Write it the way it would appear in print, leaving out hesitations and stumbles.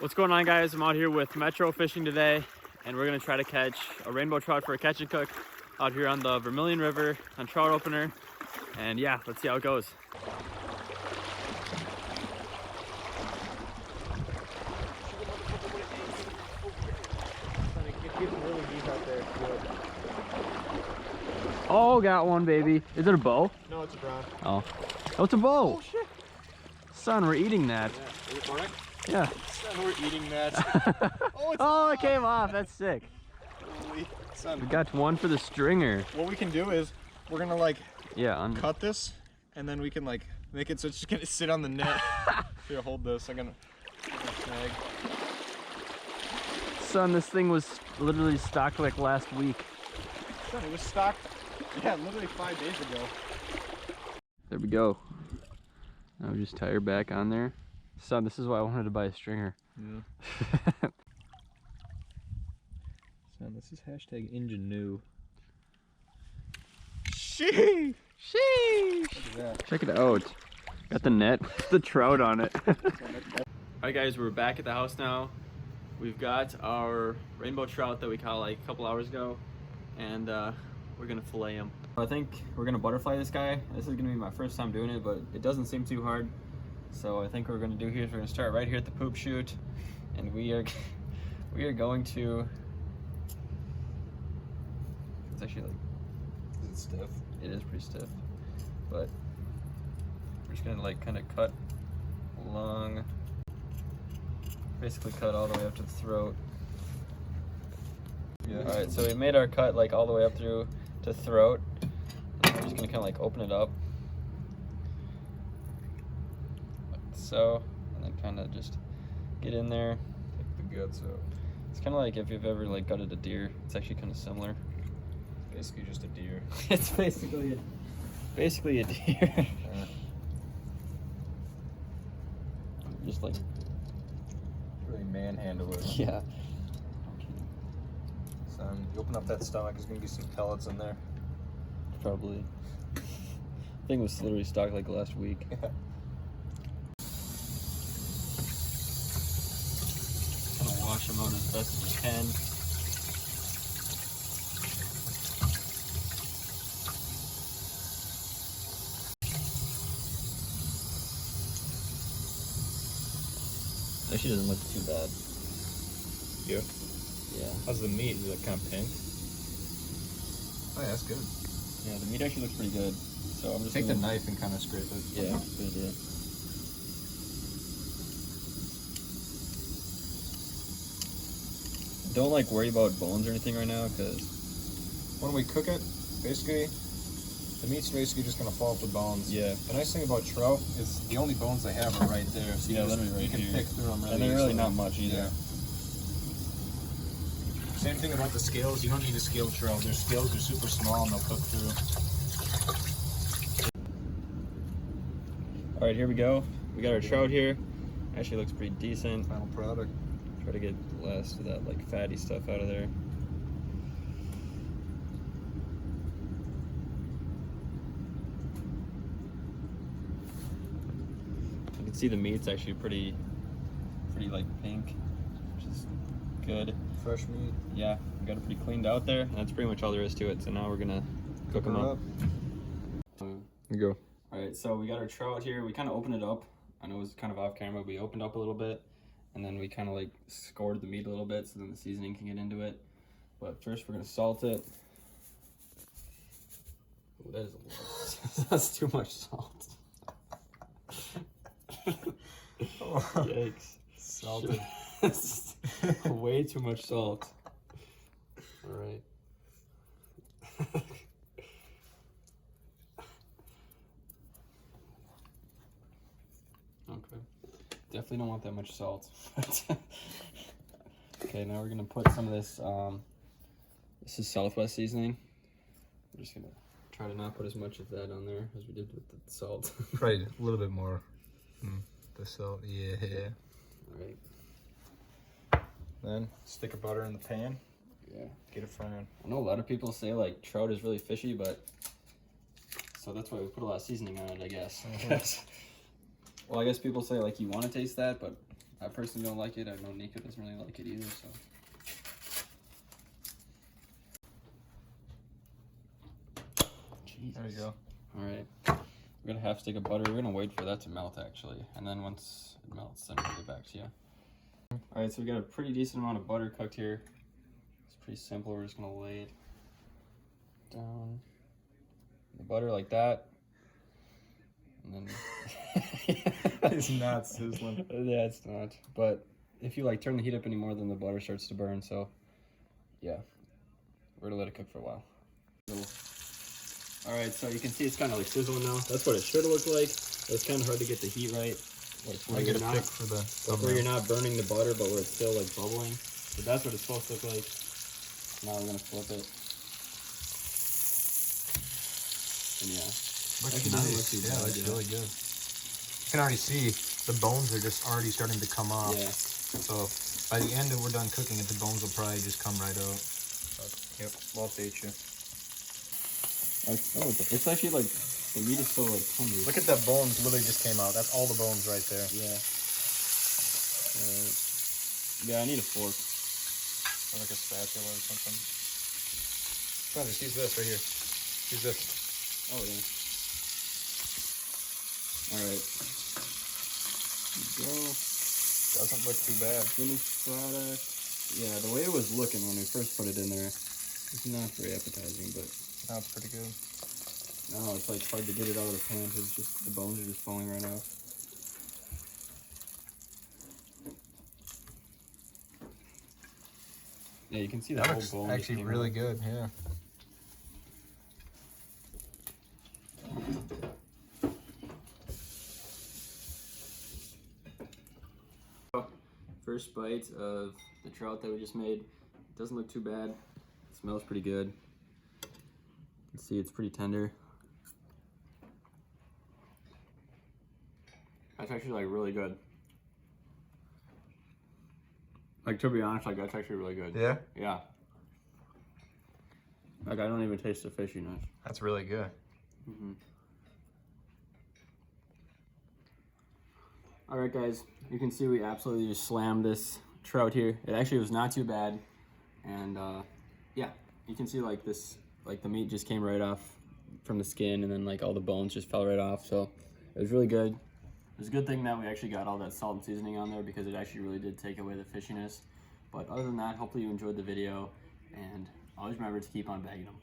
What's going on, guys? I'm out here with Metro fishing today, and we're gonna try to catch a rainbow trout for a catch and cook out here on the Vermilion River on trout opener. And yeah, let's see how it goes. Oh, got one, baby. Is it a bow? No, it's a brown. Oh, it's a bow. Oh shit! Son, we're eating that. Yeah. Yeah. Son, we're eating that. Oh, it came off. That's sick. Holy son. We got one for the stringer. What we can do is we're gonna like cut this, and then we can like make it so it's just gonna sit on the net. Here, hold this. I'm gonna snag. Son, this thing was literally stocked like last week. Son, it was stocked. Yeah, literally 5 days ago. There we go. Now we just tie her back on there. Son, this is why I wanted to buy a stringer. Yeah. Son, this is hashtag engine new. Sheesh! Sheesh! Check it out. Got the net with the trout on it. Alright guys, we're back at the house now. We've got our rainbow trout that we caught like a couple hours ago, and we're gonna fillet him. I think we're gonna butterfly this guy. This is gonna be my first time doing it, but it doesn't seem too hard. So I think what we're gonna do here is we're gonna start right here at the poop chute, and we are going to. It's actually like. Is it stiff? It is pretty stiff, but we're just gonna like kind of cut along. Basically cut all the way up to the throat. Yeah. All right, so we made our cut like all the way up through to throat. And we're just gonna kind of like open it up, like so, and then kind of just get in there. Take the guts out. It's kind of like if you've ever like gutted a deer. It's actually kind of similar. Basically just a deer. It's basically a deer. Yeah. Just like Really manhandle it. yeah. Son, you open up that stomach, there's gonna be some pellets in there. Probably. Thing was literally stocked like last week. Yeah. Kind of wash them out as best as you can. Actually doesn't look too bad. Yeah. Yeah. How's the meat? Is it kind of pink? Oh yeah, that's good. Yeah, the meat actually looks pretty good. So I'm just Take the gonna... knife and kind of scrape it. Yeah, good idea. Don't like worry about bones or anything right now, because when we cook it, basically, the meat's basically just gonna fall off the bones. yeah. The nice thing about trout is the only bones they have are right there. So Yeah, you, literally right you can here. pick through them really And they're really easily. not much either. Yeah. Same thing about the scales. You don't need a scaled trout. Their scales are super small and they'll cook through. All right, here we go. We got our trout here. Actually looks pretty decent. Final product. Try to get the last of that like fatty stuff out of there. You can see the meat's actually pretty like pink, which is good. Fresh meat. Yeah, we got it pretty cleaned out there, and that's pretty much all there is to it. So now we're gonna cook them up. Here you go. All right, so we got our trout here. We kind of opened it up. I know it was kind of off camera, but we opened up a little bit, and then we kind of like scored the meat a little bit so then the seasoning can get into it. But first we're gonna salt it. Ooh, that is a lot. That's too much salt. Yikes. Salted. Way too much salt. All right. Okay. Definitely don't want that much salt. Okay, now we're gonna put some of this. This is Southwest seasoning. We're just gonna try to not put as much of that on there as we did with the salt. Probably a little bit more. The salt, yeah. All right. Then stick a butter in the pan. Yeah. Get it frying. I know a lot of people say like trout is really fishy, but so that's why we put a lot of seasoning on it, I guess. Well, I guess people say like you want to taste that, but I personally don't like it. I know Nico doesn't really like it either, so. Jesus. There you go. All right. We're gonna half stick of butter. We're gonna wait for that to melt actually, and then once it melts, then we'll get back to you. All right, so we got a pretty decent amount of butter cooked here. It's pretty simple. We're just gonna lay it down the butter like that, and then It's not sizzling. Yeah, it's not. But if you like turn the heat up any more, then the butter starts to burn. So yeah, we're gonna let it cook for a while. All right, so you can see it's kind of like sizzling now. That's what it should look like. It's kind of hard to get the heat right. Where you get a pick for the where you're not burning the butter, but where it's still like bubbling. But that's what it's supposed to look like. Now we're gonna flip it. And yeah, looks nice. Yeah, that's really good. You can already see the bones are just already starting to come off. Yeah. So by the end that we're done cooking it, the bones will probably just come right out. But, yep, we'll update you. Oh, it's actually like, the meat is so like tender. Look at that bones literally just came out. That's all the bones right there. Yeah. Yeah, I need a fork. Or like a spatula or something. Travis, use this right here. Use this. Oh, yeah. Alright. There you go. Doesn't look too bad. Finished product. Yeah, the way it was looking when we first put it in there, it's not very appetizing, but... Now it's pretty good. No, it's like hard to get it out of the pan because just the bones are just falling right off. Yeah, you can see that whole looks bone actually really good. Yeah. First bite of the trout that we just made. It doesn't look too bad. It smells pretty good. You can see it's pretty tender. That's actually like really good. Like, to be honest, like that's actually really good. Yeah? Yeah. Like, I don't even taste the fishiness. That's really good. Mm-hmm. All right, guys, you can see we absolutely just slammed this trout here. It actually was not too bad. And yeah, you can see like this, like the meat just came right off from the skin and then like all the bones just fell right off. So it was really good. It was a good thing that we actually got all that salt and seasoning on there because it actually really did take away the fishiness. But other than that, hopefully you enjoyed the video and always remember to keep on bagging them.